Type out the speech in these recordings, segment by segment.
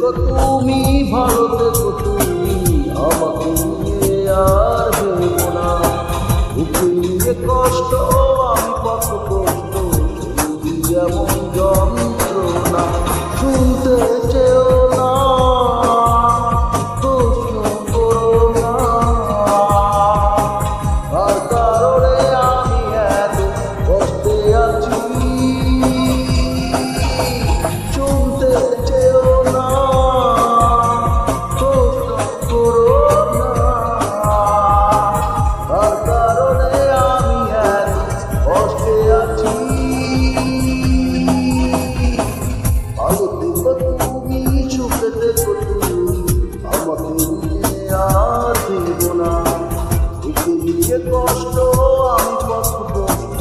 থেকো তুমি, ভালো থেকো তুমি, আমাকে নিয়ে আর ভেবো না। বুকে নিয়ে কষ্ট আমি কত কষ্ট, এমন যন্ত্রণা শুনতে চেও না, প্রশ্ন করো না। আর কারণে আমি এত কষ্টে আছি, শুনতে চেও না, প্রশ্ন করো না। আর কারণে আমি এত কষ্টে আছি। ভালো থেকো তুমি, সুখে থেকো তুমি, আমাকে নিয়ে আর ভেবো না। বুকে নিয়ে কষ্ট আমি কত কষ্ট,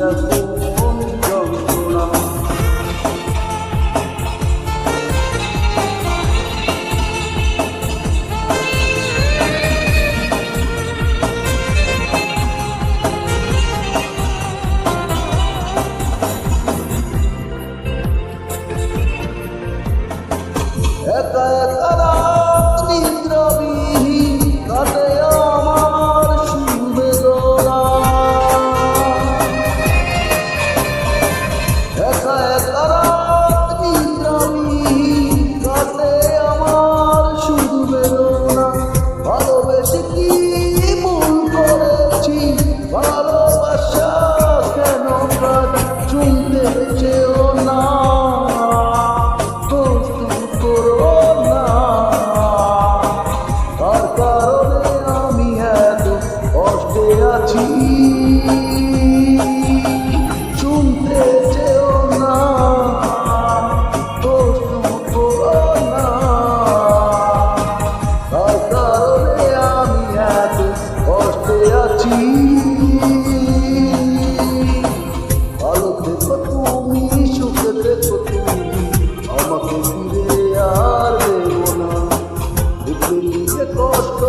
এমন যন্ত্রণা। একা একা রাত নিদ্রাবিহীন কাটে আমার শুধু বেদনা। একা একা রাত নিদ্রাবিহীন কাটে আমার শুধু বেদনা। ভালোবেসে কি ভুল করেছি, ভালোবাসা কেন কাজ শুনতে চেও না, আছি। শুনতে চেও না, প্রশ্ন করো না। তার কারণে আমি এত কষ্টে আছি। ভালো থেকো তুমি, সুখে থেকো তুমি, আমাকে ফিরে আর দেবো না। বুকে নিয়ে কষ্ট